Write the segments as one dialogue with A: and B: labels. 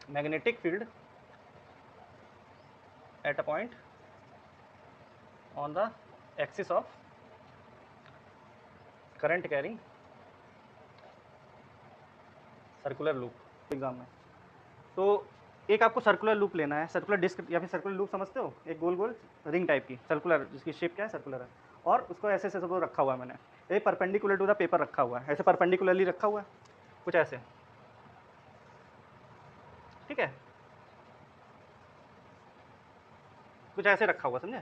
A: Magnetic field at a point on the axis of current carrying circular loop exam में। तो एक आपको circular loop लेना है, सर्कुलर डिस्क या फिर सर्कुलर लूप समझते हो, एक गोल गोल रिंग टाइप की सर्कुलर, जिसकी शेप क्या है सर्कुलर है, और उसको ऐसे ऐसे सपोज रखा हुआ है मैंने, ये परपेंडिकुलर टू द पेपर रखा हुआ है, ऐसे परपेंडिकुलरली रखा हुआ है कुछ ऐसे, ठीक है, कुछ ऐसे रखा हुआ, समझे,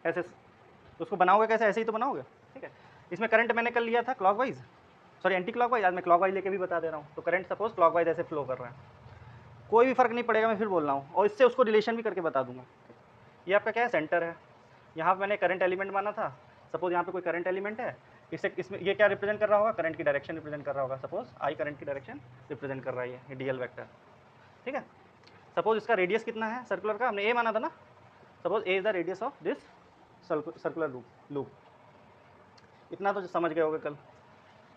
A: ऐसे। तो उसको बनाओगे कैसे, ऐसे ही तो बनाओगे, ठीक है। इसमें करंट मैंने कर लिया था क्लॉकवाइज, सॉरी एंटी क्लॉकवाइज, आज मैं क्लॉकवाइज लेके भी बता दे रहा हूँ। तो करंट सपोज क्लॉकवाइज ऐसे फ्लो कर रहा है, कोई भी फर्क नहीं पड़ेगा, मैं फिर बोल रहा हूँ, और इससे उसको रिलेशन भी करके बता दूंगा। ये आपका क्या है, सेंटर है, यहाँ पे मैंने करंट एलिमेंट माना था, सपोज यहाँ पे कोई करंट एलिमेंट है, इससे इसमें ये क्या रिप्रेजेंट कर रहा होगा, करंट की डायरेक्शन रिप्रेजेंट कर रहा होगा, सपोज आई करंट की डायरेक्शन रिप्रेजेंट कर रहा है ये डीएल वेक्टर, ठीक है। सपोज इसका रेडियस कितना है सर्कुलर का, हमने ए माना था ना, suppose A is the radius of this circular loop, इतना तो समझ गए होगे कल।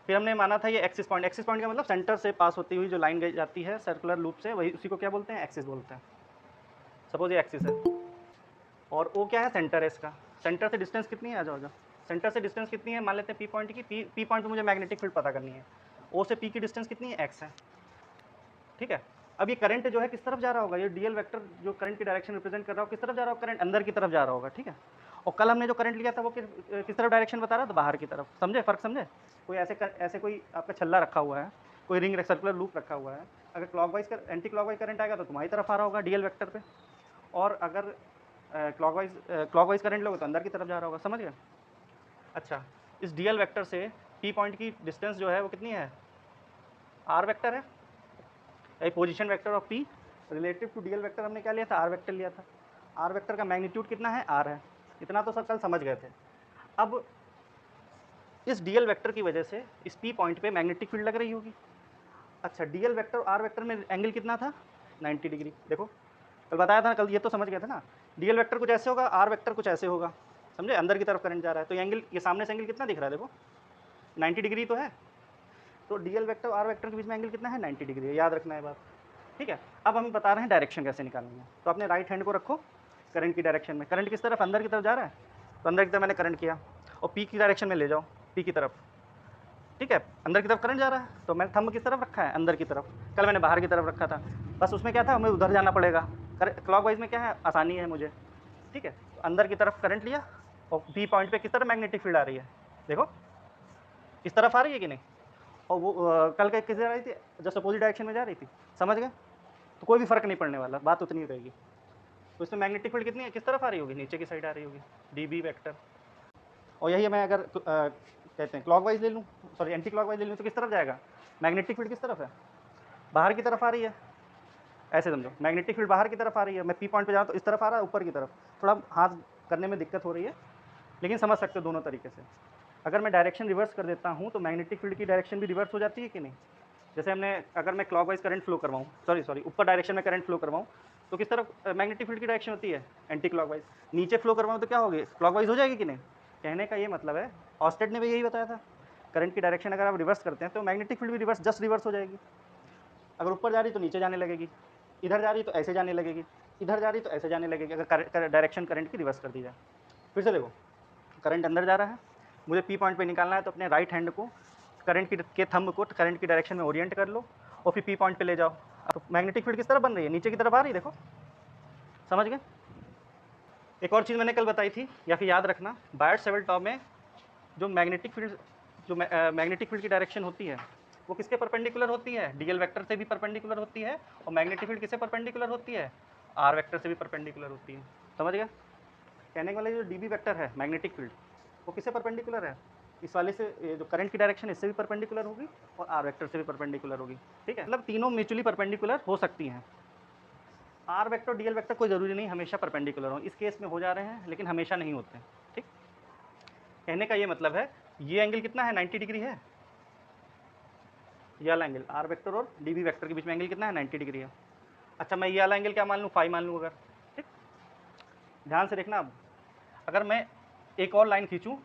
A: फिर हमने माना था ये एक्सिस पॉइंट, एक्सिस पॉइंट का मतलब सेंटर से पास होती हुई जो लाइन गई जाती है सर्कुलर लूप से, वही उसी को क्या बोलते हैं, एक्सिस बोलते हैं। सपोज ये एक्सिस है और ओ क्या है, सेंटर है इसका, सेंटर से डिस्टेंस कितनी है, आ जाओ, सेंटर से डिस्टेंस कितनी है, मान लेते हैं पी पॉइंट की, पी पॉइंट पे मुझे मैग्नेटिक फील्ड पता करनी है, ओ से पी की डिस्टेंस कितनी है, एक्स है, ठीक है। अब ये करंट जो है किस तरफ जा रहा होगा, ये डीएल वेक्टर जो करंट की डायरेक्शन रिप्रेजेंट कर रहा हो किस तरफ जा रहा होगा, करंट अंदर की तरफ जा रहा होगा, ठीक है। और कल हमने जो करंट लिया था वो किस तरफ डायरेक्शन बता रहा था, बाहर की तरफ, समझे फर्क, समझे। कोई ऐसे कोई आपका छल्ला रखा हुआ है, कोई रिंग सर्कुलर लूप रखा हुआ है, अगर क्लॉकवाइज कर एंटी क्लॉकवाइज करंट आएगा तो तुम्हारी तरफ आ रहा होगा डीएल वेक्टर पे, और अगर क्लॉकवाइज करंट लोगे तो अंदर की तरफ जा रहा होगा, समझ गए। अच्छा, इस डीएल वेक्टर से पी पॉइंट की डिस्टेंस जो है वो कितनी है, आर वेक्टर है, position vector of P relative to DL vector हमने क्या लिया था, आर वेक्टर लिया था। आर वेक्टर का मैग्नीट्यूड कितना है, आर है, इतना तो सब कल समझ गए थे। अब इस डीएल वेक्टर की वजह से इस पी पॉइंट पे मैग्नेटिक फील्ड लग रही होगी। अच्छा, डीएल वेक्टर और आर वेक्टर में एंगल कितना था, 90 डिग्री, देखो कल बताया था ना, कल ये तो समझ गए थे ना, डीएल वेक्टर कुछ ऐसे होगा, आर वेक्टर कुछ ऐसे होगा, समझे, अंदर की तरफ करंट जा रहा है, तो ये एंगल, ये सामने से एंगल कितना दिख रहा है, देखो 90 डिग्री तो है, तो डीएल वेक्टर और आर वेक्टर के बीच में एंगल कितना है, 90 डिग्री है, याद रखना है बात, ठीक है। अब हम बता रहे हैं डायरेक्शन कैसे निकालनी है, तो अपने राइट हैंड को रखो करंट की डायरेक्शन में, करंट किस तरफ, अंदर की तरफ जा रहा है, तो अंदर की तरफ मैंने करंट किया, और पी की डायरेक्शन में ले जाओ, पी की तरफ, ठीक है, अंदर की तरफ करंट जा रहा है, तो मैंने थंब किस तरफ रखा है, अंदर की तरफ, कल मैंने बाहर की तरफ रखा था, बस उसमें क्या था, हमें उधर जाना पड़ेगा, क्लॉकवाइज में क्या है, आसानी है मुझे, ठीक है। तो अंदर की तरफ करंट लिया, और पी पॉइंट पे किस तरफ मैग्नेटिक फील्ड आ रही है, देखो इस तरफ आ रही है कि नहीं, और वो कल का किस जा रही थी, जस्ट अपोजिट डायरेक्शन में जा रही थी, समझ गए। तो कोई भी फर्क नहीं पड़ने वाला, बात उतनी रहेगी। तो इसमें मैग्नेटिक फील्ड कितनी है, किस तरफ आ रही होगी, नीचे की साइड आ रही होगी, डी बी वैक्टर। और यही मैं अगर कहते हैं क्लॉकवाइज ले लूँ, सॉरी एंटी क्लॉकवाइज ले लूँ, तो किस तरफ जाएगा, मैग्नेटिक फील्ड किस तरफ है, बाहर की तरफ आ रही है, ऐसे समझो मैग्नेटिक फील्ड बाहर की तरफ आ रही है, मैं पी पॉइंट पे जा रहा हूँ तो इस तरफ आ रहा है, ऊपर की तरफ, थोड़ा हाथ करने में दिक्कत हो रही है, लेकिन समझ सकते हो दोनों तरीके से। अगर मैं डायरेक्शन रिवर्स कर देता हूँ तो मैग्नेटिक फील्ड की डायरेक्शन भी रिवर्स हो जाती है कि नहीं, जैसे हमने, अगर मैं क्लॉकवाइज करंट फ्लो करवाऊँ, सॉरी ऊपर डायरेक्शन में करंट फ्लो करवाऊँ, तो किस तरफ मैग्नेटिक फील्ड की डायरेक्शन होती है, एंटी क्लॉकवाइज। नीचे फ्लो करवाऊँ तो क्या होगी, क्लॉकवाइज हो जाएगी कि नहीं। कहने का ये मतलब है, ऑस्टेड ने भी यही बताया था, करंट की डायरेक्शन अगर आप रिवर्स करते हैं तो मैग्नेटिक फील्ड भी रिवर्स, जस्ट रिवर्स हो जाएगी। अगर ऊपर जा रही तो नीचे जाने लगेगी, इधर जा रही तो ऐसे जाने लगेगी, इधर जा रही तो ऐसे जाने लगेगी, अगर डायरेक्शन करंट की रिवर्स कर दी जाए। फिर से देखो, करंट अंदर जा रहा है, मुझे पी पॉइंट पे निकालना है, तो अपने राइट हैंड को करंट के थंब को करंट की डायरेक्शन में ओरिएंट कर लो, और फिर पी पॉइंट पे ले जाओ। अब मैग्नेटिक फील्ड किस तरफ बन रही है, नीचे की तरफ आ रही है, देखो समझ गए। एक और चीज़ मैंने कल बताई थी, या फिर याद रखना, बायट सेवल्ट लॉ में जो मैग्नेटिक फील्ड, जो मैग्नेटिक फील्ड की डायरेक्शन होती है वो किसके परपेंडिकुलर होती है, डीएल वेक्टर से भी परपेंडिकुलर होती है, और मैग्नेटिक फील्ड किससे परपेंडिकुलर होती है, आर वेक्टर से भी परपेंडिकुलर होती है, समझ गए। कहने वाले जो डीबी वेक्टर है मैग्नेटिक फील्ड, वो किससे परपेंडिकुलर है, इस वाले से, ये जो करंट की डायरेक्शन इससे भी परपेंडिकुलर होगी और आर वेक्टर से भी परपेंडिकुलर होगी, ठीक है, मतलब तीनों म्यूचुअली परपेंडिकुलर हो सकती हैं। आर वेक्टर डीएल वेक्टर कोई ज़रूरी नहीं हमेशा परपेंडिकुलर हो, इस केस में हो जा रहे हैं लेकिन हमेशा नहीं होते हैं, ठीक। कहने का ये मतलब है, ये एंगल कितना है, 90 डिग्री है, ये वाला एंगल आर वेक्टर और डीबी वेक्टर के बीच में एंगल कितना है, 90 डिग्री है। अच्छा, मैं ये वाला एंगल क्या मान लूँ, फाई मान लूँ अगर, ठीक। ध्यान से देखना, अब अगर मैं एक और लाइन खींचूँ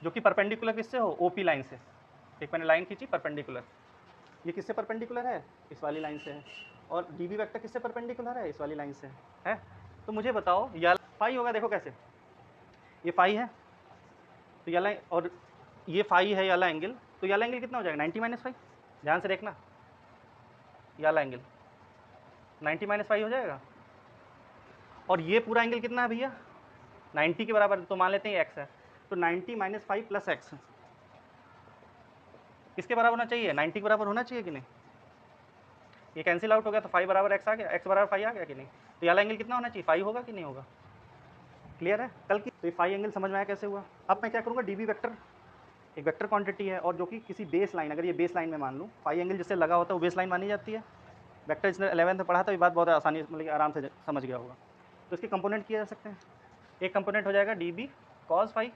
A: जो कि परपेंडिकुलर किससे हो, ओपी लाइन से, एक मैंने लाइन खींची परपेंडिकुलर, ये किससे परपेंडिकुलर है, इस वाली लाइन से है, और डी बी वेक्टर किससे परपेंडिकुलर है, इस वाली लाइन से है। तो मुझे बताओ ये फाई होगा, देखो कैसे, ये फाई है तो ये वाला, और ये फाई है ये वाला एंगल, तो ये वाला एंगल कितना हो जाएगा 90 माइनस फाई, ध्यान से देखना, ये वाला एंगल 90 माइनस फाई हो जाएगा। और ये पूरा एंगल कितना है भैया 90 के बराबर, तो मान लेते हैं एक्स है, तो 90 माइनस फाइव प्लस एक्स किसके बराबर होना चाहिए, 90 के बराबर होना चाहिए कि नहीं। ये कैंसिल आउट हो गया तो फाइव बराबर एक्स आ गया, एक्स बराबर फाइव आ गया कि नहीं। तो ये एंगल कितना होना चाहिए, फाइव होगा कि नहीं होगा। क्लियर है कल की, तो ये फाइव एंगल समझ में आया कैसे हुआ। अब मैं क्या करूँगा, डी बी वेक्टर एक वेक्टर क्वांटिटी है और जो कि किसी बेस लाइन, अगर ये बेस लाइन में मान लूँ, फाइव एंगल जिससे लगा होता है वो बेस लाइन मानी जाती है। वेक्टर इसने 11th में पढ़ा था, ये बात बहुत आसानी मतलब आराम से समझ गया होगा। तो इसके कंपोनेंट किए जा सकते हैं, एक कंपोनेंट हो जाएगा डी बी कॉस फाइव,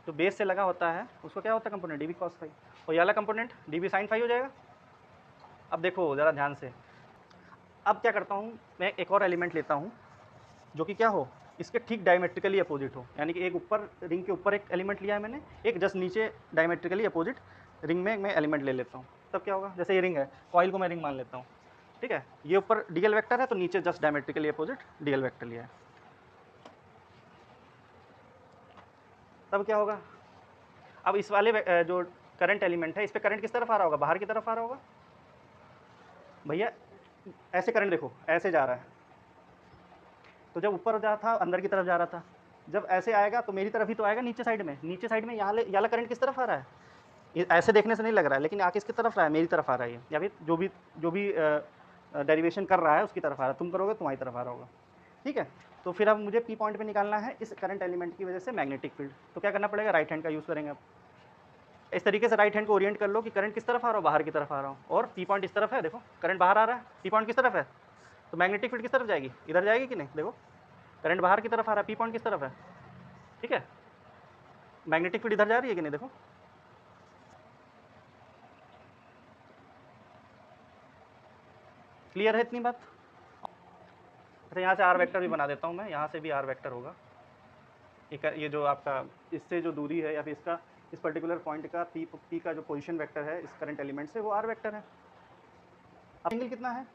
A: जो बेस से लगा होता है उसको क्या होता है component d B cos five, और ये वाला component d B sine five हो जाएगा। अब देखो ज़रा ध्यान से, अब क्या करता हूँ मैं, एक और एलिमेंट लेता हूँ जो कि क्या हो, इसके ठीक डायमेट्रिकली अपोजिट हो, यानी कि एक ऊपर रिंग के ऊपर एक एलिमेंट लिया है मैंने, एक जस्ट नीचे डायमेट्रिकली अपोजिट रिंग में मैं एलिमेंट ले लेता हूँ। तब क्या होगा, जैसे ये रिंग है, कॉइल को मैं रिंग मान लेता हूँ, ठीक है, ये ऊपर डीएल वेक्टर है तो नीचे just diametrically opposite DL vector लिया है। तब क्या होगा, अब इस वाले जो करंट एलिमेंट है इस पर करंट किस तरफ आ रहा होगा, बाहर की तरफ आ रहा होगा। भैया ऐसे करंट देखो ऐसे जा रहा है, तो जब ऊपर जा था अंदर की तरफ जा रहा था, जब ऐसे आएगा तो मेरी तरफ ही तो आएगा, नीचे साइड में, नीचे साइड में यहाँ वाला करंट किस तरफ आ रहा है, ये ऐसे देखने से नहीं लग रहा है लेकिन आके किसकी तरफ रहा है, मेरी तरफ आ रहा है ये, या फिर जो भी डेरिवेशन कर रहा है उसकी तरफ आ रहा है, तुम करोगे तुम्हारी तरफ आ रहा होगा, ठीक है। तो फिर अब मुझे पी पॉइंट पे निकालना है इस करंट एलिमेंट की वजह से मैग्नेटिक फील्ड, तो क्या करना पड़ेगा, राइट हैंड का यूज़ करेंगे अब। इस तरीके से राइट हैंड को ओरिएंट कर लो कि करंट किस तरफ आ रहा हो, बाहर की तरफ आ रहा हो, और पी पॉइंट इस तरफ है, देखो करंट बाहर आ रहा है, पी पॉइंट किस तरफ है, तो मैग्नेटिक फील्ड किस तरफ जाएगी, इधर जाएगी कि नहीं, देखो करंट बाहर की तरफ आ रहा है, पी पॉइंट किस तरफ है, ठीक है, मैग्नेटिक फील्ड इधर जा रही है कि नहीं, देखो क्लियर है इतनी बात। अच्छा यहाँ से आर वेक्टर भी बना देता हूँ मैं, यहाँ से भी आर वेक्टर होगा, एक ये जो आपका इससे जो दूरी है या फिर इसका इस पर्टिकुलर पॉइंट का पी का जो पोजीशन वेक्टर है इस करंट एलिमेंट से वो आर वेक्टर है। अब एंगल कितना है,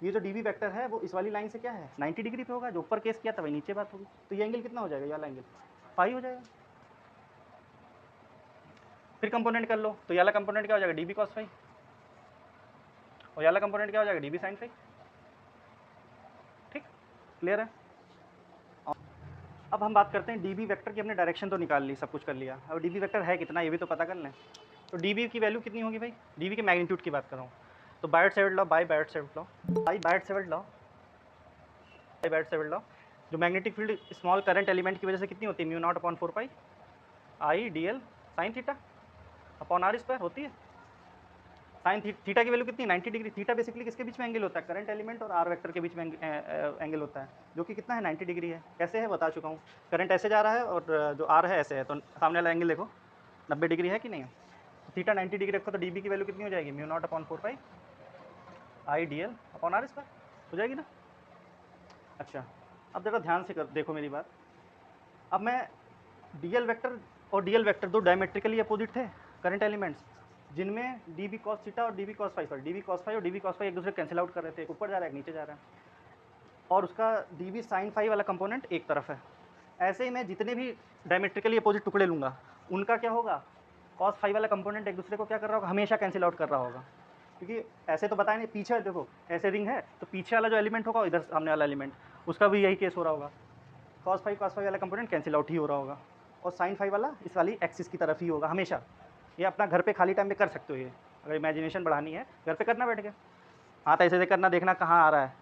A: ये जो डी वी वेक्टर है वो इस वाली लाइन से क्या है 90 डिग्री पे होगा, जो ऊपर केस किया था वही नीचे बात होगी, तो ये एंगल कितना हो जाएगा, ये वाला एंगल फाइव हो जाएगा। फिर कंपोनेंट कर लो, तो ये वाला कंपोनेंट क्या हो जाएगा डी बी कॉस फाइव, और ये वाला कंपोनेंट क्या हो जाएगा डी बी साइन फाइव, ठीक क्लियर है। अब हम बात करते हैं डी बी वेक्टर की, हमने डायरेक्शन तो निकाल ली, सब कुछ कर लिया, अब डी बी वेक्टर है कितना ये भी तो पता कर लें। तो डी बी की वैल्यू कितनी होगी भाई, डी बी के मैग्नीट्यूड की बात कर रहा हूँ, तो Biot Savart law, by Biot Savart law, जो magnetic field small current element की वजह से कितनी होती है, mu naught upon 4 pi I D L sine theta upon R square होती है। साइन थीटा की वैल्यू कितनी 90 डिग्री, थीटा बेसिकली किसके बीच में एंगल होता है, करंट एलिमेंट और आर वेक्टर के बीच में एंगल होता है, जो कि कितना है 90 डिग्री है। कैसे है बता चुका हूँ, करंट ऐसे जा रहा है और जो आर है ऐसे है, तो सामने वाला एंगल देखो 90 डिग्री है कि नहीं है। तो थीटा 90 डिग्री रखो तो डी बी की वैल्यू कितनी हो जाएगी, mu naught upon 4 pi I D L upon R square हो जाएगी ना। अच्छा अब देखो ध्यान से देखो मेरी बात, अब मैं डी एल वेक्टर और डी एल वेक्टर दो डायमेट्रिकली अपोजिट थे करंट एलिमेंट्स, जिनमें डी बी कॉस थीटा और D B cos five, sorry D B cos five और डी बी कॉस फाइव एक दूसरे कैंसिल आउट कर रहे थे, एक ऊपर जा रहा है एक नीचे जा रहा है, और उसका डी बी साइन फाइव वाला कंपोनेंट एक तरफ है। ऐसे ही मैं जितने भी डायमेट्रिकली अपोजिट टुकड़े लूँगा उनका क्या होगा, कॉस फाइव वाला कंपोनेंट एक दूसरे को क्या कर रहा होगा, हमेशा कैंसिल आउट कर रहा होगा, क्योंकि ऐसे तो बताया नहीं, पीछे देखो ऐसे रिंग है तो पीछे वाला जो एलिमेंट होगा इधर सामने वाला एलिमेंट उसका भी यही केस हो रहा होगा, कॉस फाइव वाला कंपोनेंट कैंसिल आउट ही हो रहा होगा, और साइन फाइव वाला इस वाली एक्सिस की तरफ ही होगा हमेशा। ये अपना घर पे खाली टाइम में कर सकते हो, ये अगर इमेजिनेशन बढ़ानी है घर पे करना बैठ के, हाथ ऐसे से करना, देखना कहाँ आ रहा है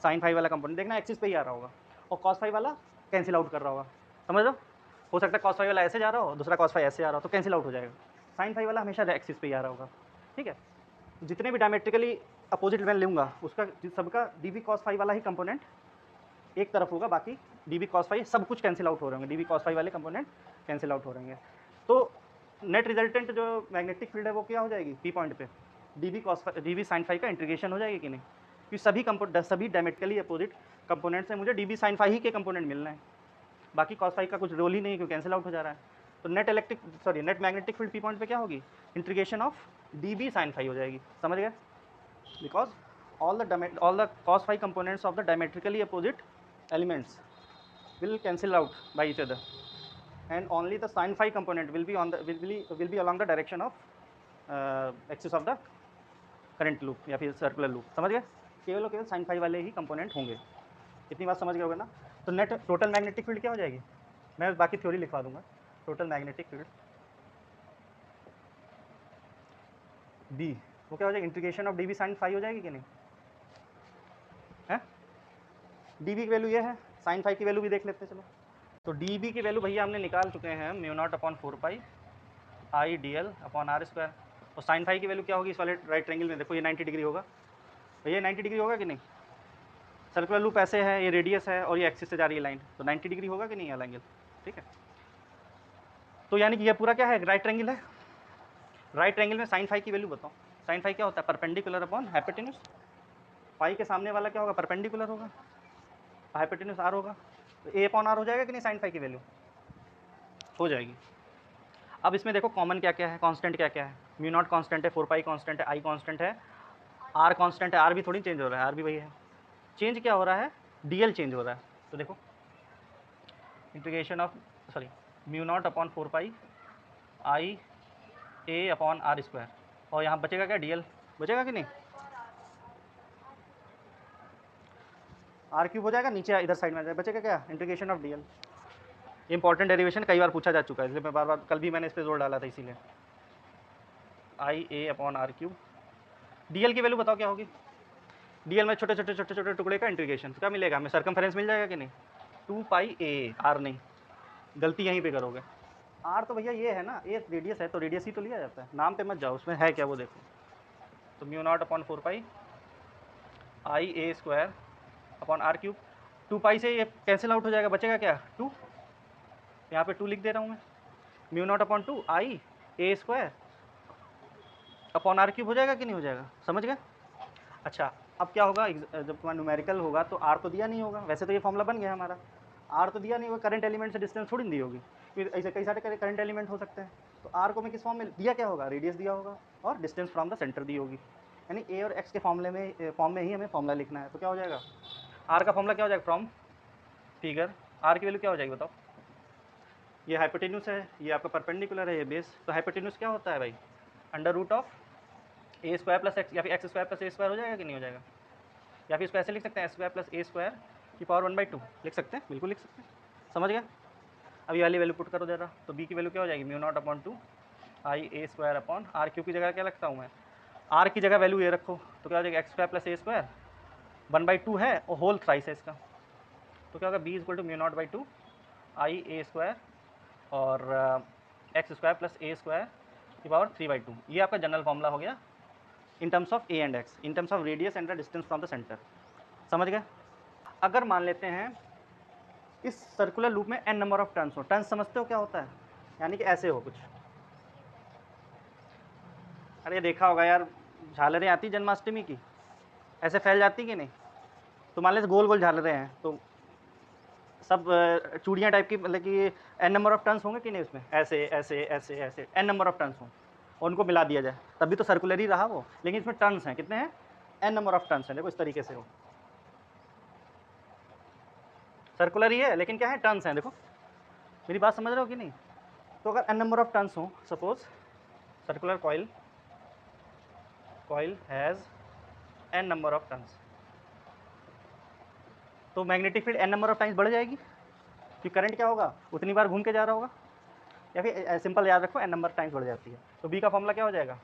A: साइन फाइव वाला कंपोनेंट, देखना एक्सिस पे ही आ रहा होगा, और कॉस फाइव वाला कैंसिल आउट कर रहा होगा, समझ लो। हो सकता है कॉस फाइव वाला ऐसे जा रहा हो, दूसरा कॉस फाइव ऐसे आ रहा हो, तो कैंसिल आउट हो जाएगा, साइन फाइव वाला हमेशा एक्सिस पे ही आ रहा होगा, ठीक है। जितने भी डायमेट्रिकली अपोजिट मैं लूँगा उसका सबका डी बी कॉस फाइव वाला ही कंपोनेंट एक तरफ होगा, बाकी डी बी कॉस फाइव सब कुछ कैंसिल आउट हो रहे होंगे, डी बी कॉस फाइव वाले कंपोनेंट कैंसिल आउट हो रहे हैं। तो नेट रिजल्टेंट जो मैग्नेटिक फील्ड है वो क्या हो जाएगी, पी पॉइंट पे डी बी साइन फाइव का इंटीग्रेशन हो जाएगी कि नहीं, क्योंकि सभी डायमेट्रिकली अपोजिट कंपोनेंट से मुझे डी बी साइन फाइव ही के कंपोनेंट मिलना है, बाकी कॉस फाइव का कुछ रोल ही नहीं क्योंकि कैंसिल आउट हो जा रहा है। तो net magnetic field P point पे क्या होगी, integration of D B sine five हो जाएगी, समझ गए, because all the cos phi components of the diametrically opposite elements will cancel out by each other, and only the sin phi component will be along the direction of axis of the current loop या फिर circular loop. समझ गए? केवल और केवल sine phi वाले ही component होंगे. इतनी बात समझ गए होगा ना? तो नेट टोटल मैग्नेटिक फील्ड क्या हो जाएगी? मैं बाकी थ्योरी लिखवा दूंगा. टोटल मैग्नेटिक फील्ड बी वो क्या हो जाएगी? Integration of D B sine phi हो जाएगी कि नहीं है? डी बी की वैल्यू ये है, साइन फाई की वैल्यू भी देख लेते हैं. चलो, तो डी बी की वैल्यू भैया हमने निकाल चुके हैं mu naught upon 4 pi I D L upon R square. और साइन फाई की वैल्यू क्या होगी इस वाले राइट ट्रायंगल में? देखो ये 90 डिग्री होगा. भैया 90 डिग्री होगा कि नहीं? सर्कुलर लूप ऐसे है, ये रेडियस है और ये एक्सिस से जा रही है लाइन, तो 90 डिग्री होगा कि नहीं वाला एंगल? ठीक है. तो यानी कि ये पूरा क्या है? राइट ट्रायंगल है. राइट ट्रायंगल में साइन फाई की वैल्यू बताओ. साइन फाई क्या होता है? Perpendicular upon hypotenuse. फाई के सामने वाला क्या होगा? परपेंडिकुलर होगा, हाइपोटेन्यूज आर होगा. तो ए अपॉन आर हो जाएगा कि नहीं? साइन फाई की वैल्यू हो जाएगी. अब इसमें देखो कॉमन क्या क्या है, कांस्टेंट क्या क्या है. म्यू नॉट कांस्टेंट है, 4 पाई कांस्टेंट है, आई कांस्टेंट है, आर कांस्टेंट है. आर भी थोड़ी चेंज हो रहा है, आर भी वही है. चेंज क्या हो रहा है? डीएल चेंज हो रहा है. तो देखो integration of mu naught upon 4 pi I A upon R square, और यहाँ बचेगा क्या? डीएल बचेगा कि नहीं? आर क्यूब हो जाएगा, नीचे इधर साइड में आ जाएगा, बचेगा क्या? Integration of DL. Important derivation कई बार पूछा जा चुका है, इसलिए मैं बार कल भी मैंने इस पर जोर डाला था, इसीलिए. आई A upon R cube. DL की वैल्यू बताओ क्या होगी? डीएल में छोटे छोटे टुकड़े का इंटीग्रेशन, तो क्या मिलेगा हमें? सर्कमफेरेंस मिल जाएगा कि नहीं? 2 पाई ए. आर नहीं, गलती यहीं पे करोगे. आर तो भैया ये है ना, ए रेडियस है तो रेडियस ही तो लिया जाता है, नाम पे मत जाओ, उसमें है क्या वो देखो. तो mu naught upon 4 pi I A square upon R cube. 2 pi से ये कैंसिल आउट हो जाएगा, बचेगा क्या? 2. यहाँ पे 2 लिख दे रहा हूँ मैं. Mu naught upon 2 I A square upon R cube हो जाएगा कि नहीं हो जाएगा? समझ गए? अच्छा, अब क्या होगा? जब तुम्हारा न्यूमेरिकल होगा तो आर तो दिया नहीं होगा. वैसे तो ये फॉर्मूला बन गया हमारा. आर तो दिया नहीं होगा, करंट एलिमेंट से डिस्टेंस थोड़ी दी होगी. फिर ऐसे कई सारे करंट एलिमेंट हो सकते हैं. तो आर को मैं किस फॉर्म में दिया क्या होगा? रेडियस दिया होगा और डिस्टेंस फ्रॉम द सेंटर दी होगी. यानी ए और एक्स के फॉर्म में ही हमें फॉर्मूला लिखना है. तो क्या हो जाएगा? आर का फॉर्मूला क्या हो जाएगा? फ्रॉम फिगर आर की वैल्यू क्या हो जाएगी बताओ? ये हाइपोटेन्यूस है, ये आपका परपेंडिकुलर है, ये बेस. तो हाइपोटेन्यूस क्या होता है भाई? Under root of A square plus X, या फिर एक्स स्क्वायर प्लस ए स्क्वायर हो जाएगा कि नहीं हो जाएगा? या फिर इसको ऐसे लिख सकते हैं, एक्स स्क्वायर प्लस ए स्क्वायर की पावर 1/2 लिख सकते हैं. बिल्कुल लिख सकते हैं. समझ गया? अब ये वाली वैल्यू पुट करो जरा. तो बी की वैल्यू क्या हो जाएगी? Mu naught upon 2 I A square upon R cube की जगह क्या रखता हूँ मैं? आर की जगह वैल्यू ये रखो, तो क्या हो जाएगा? एक्स स्क्वायर प्लस ए स्क्वायर 1/2 है और होल थ्राइस है इसका. तो क्या होगा? B equal to mu naught by 2 I A square और एक्स स्क्वायर प्लस ए स्क्वायर की पावर 3/2. ये आपका जनरल फॉर्मूला हो गया in terms of A and X, in terms of radius and the distance from the centre. समझ गए? अगर मान लेते हैं इस सर्कुलर लूप में n नंबर ऑफ टर्न्स हो. टर्न्स समझते हो क्या होता है? यानी कि ऐसे हो कुछ. अरे देखा होगा यार, झालरें आती जन्माष्टमी की, ऐसे फैल जाती कि नहीं? तो मान लेते गोल गोल झालरें हैं, तो सब चूड़ियाँ टाइप की, मतलब कि n नंबर ऑफ टर्न्स होंगे कि नहीं उसमें? ऐसे ऐसे ऐसे ऐसे n नंबर ऑफ टर्न्स हों और उनको मिला दिया जाए, तभी तो सर्कुलर ही रहा वो. लेकिन इसमें टर्न्स हैं, कितने हैं? n नंबर ऑफ टर्न्स हैं. देखो इस तरीके से हो, सर्कुलर ही है लेकिन क्या है? टर्न्स हैं. देखो मेरी बात समझ रहे हो कि नहीं? तो अगर n नंबर ऑफ टर्न्स हो, suppose circular coil has n number of turns, तो magnetic field n number of times बढ़ जाएगी, कि करंट क्या होगा? उतनी बार घूम के जा रहा होगा. या फिर सिंपल याद रखो, n नंबर टाइम्स बढ़ जाती है. तो b का फॉर्मूला क्या हो जाएगा?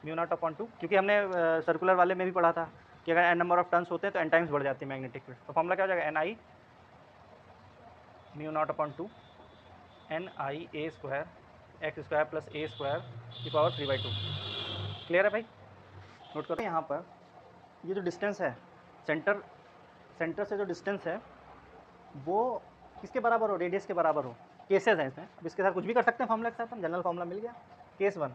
A: म्यू नॉट अपॉन 2, क्योंकि हमने सर्कुलर वाले में भी पढ़ा था कि अगर n नंबर ऑफ टर्न्स होते हैं तो n टाइम्स बढ़ जाती है मैग्नेटिक फील्ड. तो फॉर्मूला क्या हो जाएगा? ni mu naught upon 2 n i A square x square plus A square की पावर 3/2. क्लियर है भाई? नोट करो यहाँ पर, ये जो डिस्टेंस है सेंटर से जो डिस्टेंस है वो किसके बराबर हो? रेडियस के बराबर हो. केसेस हैं इसमें, अब इसके साथ कुछ भी कर सकते हैं फॉर्मूला के साथ. हम जनरल फॉर्मूला मिल गया. केस 1,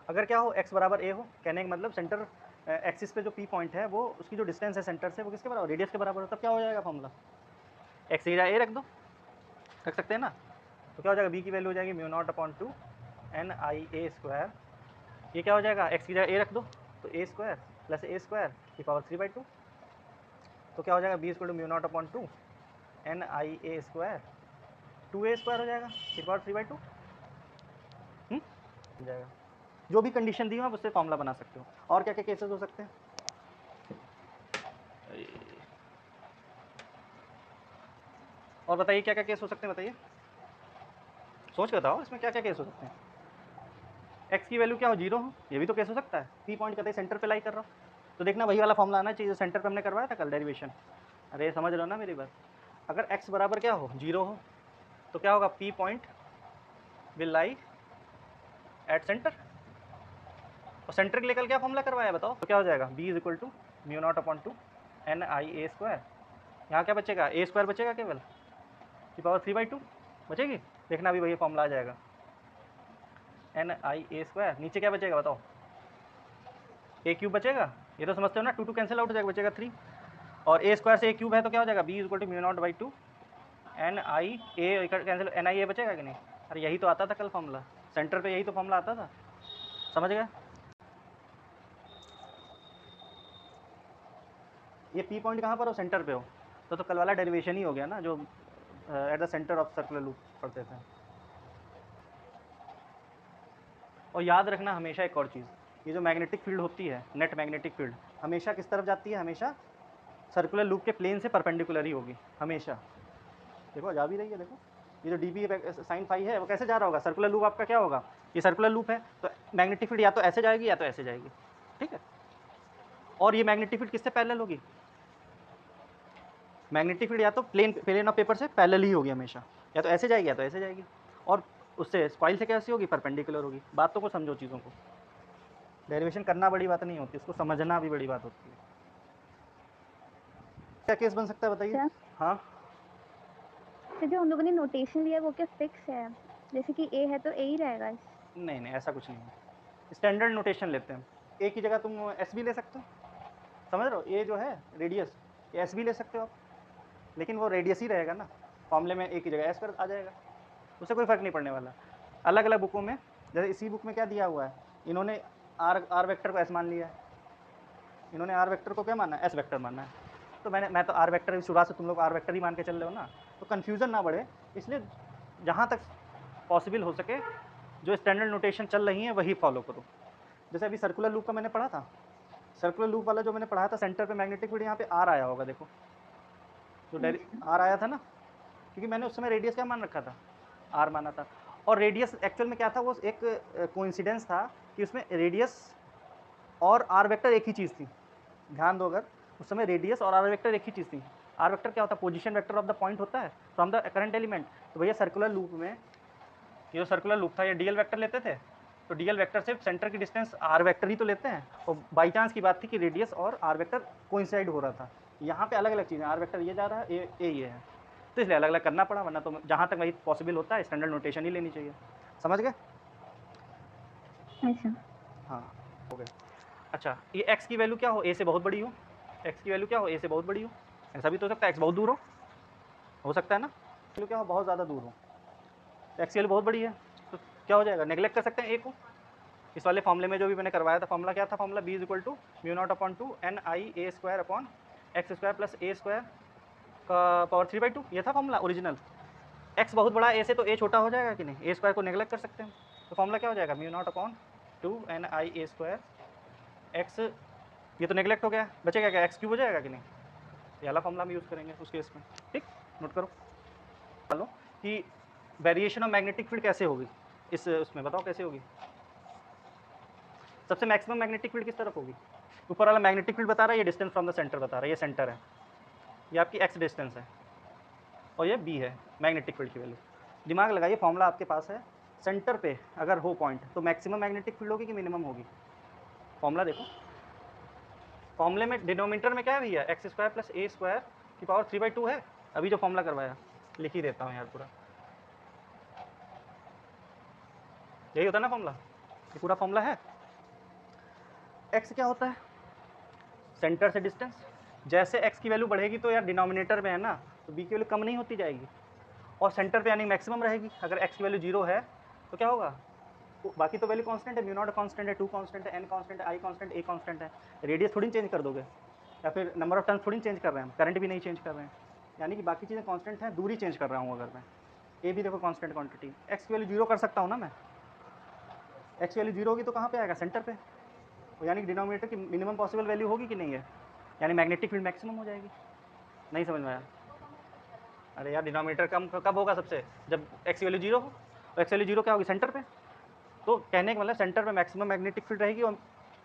A: अगर क्या हो? x बराबर a हो, कहने का मतलब सेंटर एक्सिस पे जो p पॉइंट है वो, उसकी जो डिस्टेंस है सेंटर से वो किसके बराबर? रेडियस के बराबर हो. तब क्या हो जाएगा फॉर्मूला? x की जगह a रख दो, रख सकते हैं ना. तो क्या हो जाएगा? b की वैल्यू हो जाएगी mu naught upon 2 n i A square. ये क्या हो जाएगा? x की जगह a रख दो, तो a square plus a square की पावर 3/2। तो क्या हो जाएगा, B equal to mu naught upon 2 NIA square 2A square हो जाएगा की पावर 3/2 हो जाएगा। जो भी कंडीशन दी हो आप उससे फॉर्मूला बना सकते हो। और क्या क्या केसेस हो सकते हैं, और बताइए क्या क्या केस हो सकते हैं, बताइए सोच के बताओ इसमें क्या क्या केस हो सकते हैं। एक्स की वैल्यू क्या हो, 0 हो, ये भी तो केस हो सकता है। पी पॉइंट कहते हैं सेंटर पे लाई कर रहा हो, तो देखना वही वाला फॉर्मूला आना चाहिए जो सेंटर पे हमने करवाया था कल डेरिवेशन। अरे समझ रहे हो ना मेरी बात। अगर एक्स बराबर क्या हो, 0 हो, तो क्या होगा, P point will lie at centre. और सेंटर के लिए कल क्या फॉर्मूला करवाया बताओ, तो क्या हो जाएगा, B is equal to mu naught upon 2 NIA square. यहाँ क्या बचेगा, ए स्क्वायर बचेगा केवल की पावर 3/2 बचेगी। देखना अभी वही फॉर्मूला आ जाएगा NIA स्क्वायर। नीचे क्या बचेगा बताओ, ए क्यूब बचेगा, ये तो समझते हो ना, 2 2 कैंसिल आउट हो जाएगा, बचेगा 3। और ए स्क्वायर से ए क्यूब है तो क्या हो जाएगा, B is equal to mu naught by 2 NIA cancel, NIA बचेगा कि नहीं। अरे यही तो आता था कल फॉर्मूला, सेंटर पे यही तो फॉर्मूला आता था, समझ गए। ये पी पॉइंट कहाँ पर हो, सेंटर पे हो, तो कल वाला डेरिवेशन ही हो गया ना, जो at the centre of circular loop पढ़ते थे। और याद रखना हमेशा एक और चीज़, ये जो मैग्नेटिक फील्ड होती है, नेट मैग्नेटिक फील्ड हमेशा किस तरफ जाती है, हमेशा सर्कुलर लूप के प्लेन से परपेंडिकुलर ही होगी हमेशा। देखो जा भी रही है, देखो ये जो डी साइन फाई है वो कैसे जा रहा होगा, सर्कुलर लूप आपका क्या होगा, ये सर्कुलर लूप है, तो मैग्नेटिक फील्ड या तो ऐसे जाएगी या तो ऐसे जाएगी, ठीक है। और ये मैग्नेटिक फील्ड किससे पैरेलल होगी, मैग्नेटिक फील्ड या तो प्लेन ऑफ पेपर से पैरेलल ही होगी हमेशा, या तो ऐसे जाएगी या तो ऐसे जाएगी। और उससे स्क्वाइल से कैसी होगी, परपेंडिकुलर होगी। बातों को समझो, चीज़ों को, डेरिवेशन करना बड़ी बात नहीं होती, उसको समझना भी बड़ी बात होती है। क्या केस बन सकता है बताइए। हाँ
B: तो जो हम लोगों ने नोटेशन लिया है वो क्या फिक्स है, जैसे कि ए है तो ए ही रहेगा।
A: नहीं नहीं, ऐसा कुछ नहीं है, स्टैंडर्ड नोटेशन लेते हैं। ए की जगह तुम एस भी ले सकते हो, समझ रहे हो, ए जो है रेडियस, एस भी ले सकते हो आप, लेकिन वो रेडियस ही रहेगा ना, फॉर्मूले में ए की जगह एस कर आ जाएगा, उससे कोई फ़र्क नहीं पड़ने वाला। अलग अलग बुकों में, जैसे इसी बुक में क्या दिया हुआ है, इन्होंने आर वेक्टर को एस मान लिया है, इन्होंने आर वेक्टर को क्या माना है, एस वेक्टर माना है। तो मैं तो आर वेक्टर शुरुआत से तुम लोग आर वेक्टर ही मान के चल रहे हो ना, तो कन्फ्यूज़न ना बढ़े, इसलिए जहाँ तक पॉसिबल हो सके जो स्टैंडर्ड नोटेशन चल रही है वही फॉलो करो। जैसे अभी सर्कुलर लूप का मैंने पढ़ा था, सर्कुलर लूप वाला जो मैंने पढ़ा था, सेंटर पे मैग्नेटिक फील्ड यहाँ पे आर आया होगा, देखो जो आर आया था ना, क्योंकि मैंने उस समय रेडियस क्या मान रखा था, आर माना था। और रेडियस एक्चुअल में क्या था, वो एक कोइंसिडेंस था कि उसमें रेडियस और आर वेक्टर एक ही चीज़ थी। ध्यान दो, अगर उस समय रेडियस और आर वेक्टर एक ही चीज़ थी। आर वेक्टर क्या होता है, position vector of the point होता है फ्रॉम द करंट एलिमेंट। तो भैया सर्कुलर लूप में ये जो सर्कुलर लूप था, ये डीएल वेक्टर लेते थे, तो डीएल वेक्टर से सेंटर की डिस्टेंस आर वेक्टर ही तो लेते हैं। और बाई चांस की बात थी कि रेडियस और आर वेक्टर कोइंसाइड हो रहा था। यहाँ पे अलग अलग चीज़ें, आर वेक्टर ये जा रहा है, ए ये है, तो इसलिए अलग अलग करना पड़ा, वरना तो जहाँ तक वही पॉसिबल होता है स्टैंडर्ड नोटेशन ही लेनी चाहिए। समझ गए।
B: अच्छा
A: हाँ हो गए। अच्छा, ये एक्स की वैल्यू क्या हो, ए से बहुत बड़ी हो, एक्स की वैल्यू क्या हो, ए से बहुत बड़ी हो, ऐसा भी तो हो सकता है एक्स बहुत दूर हो सकता है ना, वैल्यू क्या हो, बहुत ज़्यादा दूर हो, एक्स की वैल्यू बहुत बड़ी है, तो क्या हो जाएगा, नेगलेक्ट कर सकते हैं ए को। इस वाले फॉर्मूले में जो भी मैंने करवाया था, फॉर्मूला क्या था, formula B is equal to mu naught upon 2 NIA square upon X square plus A square का पावर 3/2, ये था फॉर्मूला ओरिजिनल। एक्स बहुत बड़ा ए से, तो ए छोटा हो जाएगा कि नहीं, ए स्क्वायर को नेगलेक्ट कर सकते हैं, तो फॉर्मूला क्या हो जाएगा, mu naught upon 2 NIA square x, ये तो नेगलेक्ट हो गया, बचेगा क्या, एक्स क्यूब हो जाएगा कि नहीं। ये वाला फॉर्मूला हम यूज़ करेंगे उस केस में, ठीक, नोट करो। चलो कि वेरिएशन ऑफ मैग्नेटिक फील्ड कैसे होगी, इस उसमें बताओ कैसे होगी। सबसे मैक्सिमम मैग्नेटिक फील्ड किस तरफ होगी, ऊपर वाला मैग्नेटिक फील्ड बता रहा है, ये डिस्टेंस फ्रॉम द सेंटर बता रहा है, ये सेंटर है, ये आपकी एक्स डिस्टेंस है, और ये बी है मैग्नेटिक फील्ड की वैल्यू। दिमाग लगाइए, फॉर्मूला आपके पास है, सेंटर पे अगर हो पॉइंट तो मैक्सिमम मैग्नेटिक फील्ड होगी कि मिनिमम होगी। फॉर्मूला देखो, फॉर्मूले में डिनोमिनेटर में क्या है भैया, एक्स स्क्वायर प्लस ए स्क्वायर की पावर 3/2 है। अभी जो फॉर्मूला करवाया लिख ही देता हूँ यार पूरा, यही होता है ना फॉर्मूला, ये पूरा फॉर्मूला है। एक्स क्या होता है, सेंटर से डिस्टेंस, जैसे एक्स की वैल्यू बढ़ेगी तो यार डिनोमिनेटर में है ना, तो बी की वैल्यू कम नहीं होती जाएगी, और सेंटर पे यानी मैक्सिमम रहेगी। अगर एक्स की वैल्यू 0 है तो क्या होगा, बाकी तो वैल्यू कांस्टेंट है, म्यू नॉट कांस्टेंट है, 2 कांस्टेंट है, n कांस्टेंट है, i कांस्टेंट, a कांस्टेंट है, रेडियस थोड़ी चेंज कर दोगे, या फिर नंबर ऑफ टर्न्स थोड़ी चेंज कर रहे हैं हम, करंट भी नहीं चेंज कर रहे हैं, यानी कि बाकी चीज़ें कांस्टेंट हैं, दूरी चेंज कर रहा हूँ अगर मैं। ए भी देखो कांस्टेंट क्वांटिटी, एक्स की वैल्यू 0 कर सकता हूँ ना मैं, एक्स की वैल्यू 0 होगी तो कहाँ पे आएगा, सेंटर पे, तो यानी कि डिनोमिनेटर की मिनिमम पॉसिबल वैल्यू होगी कि नहीं है, यानी मैग्नेटिक फील्ड मैक्सिमम हो जाएगी। नहीं समझ में आया? अरे यार डिनोमिनेटर कम कब होगा सबसे, जब एक्स की वैल्यू 0 हो, तो एक्स वैल्यू 0 क्या होगी, सेंटर पे, तो कहने का मतलब सेंटर पे मैक्सिमम मैग्नेटिक फील्ड रहेगी और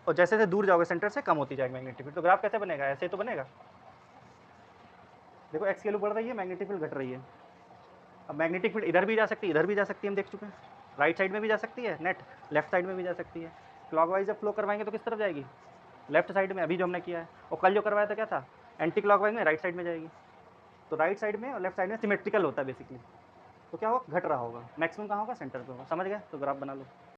A: जैसे जैसे दूर जाओगे सेंटर से कम होती जाएगी मैग्नेटिक फील्ड। तो ग्राफ कैसे बनेगा, ऐसे तो बनेगा। देखो एक्स की वैल्यू बढ़ रही है, मैग्नेटिक फील्ड घट रही है। अब मैग्नेटिक फील्ड इधर भी जा सकती है, इधर भी जा सकती है, हम देख चुके हैं, राइट साइड में भी जा सकती है नेट, लेफ्ट साइड में भी जा सकती है। क्लॉकवाइज जब फ्लो करवाएंगे तो किस तरफ जाएगी, लेफ्ट साइड में, अभी जो हमने किया है। और कल जो करवाया था क्या था, एंटी क्लॉकवाइज में राइट साइड में जाएगी। तो राइट साइड में और लेफ्ट साइड में सिमेट्रिकल होता है बेसिकली, तो क्या होगा, घट रहा होगा, मैक्सिमम कहाँ होगा, सेंटर पे होगा। समझ गए, तो ग्राफ बना लो।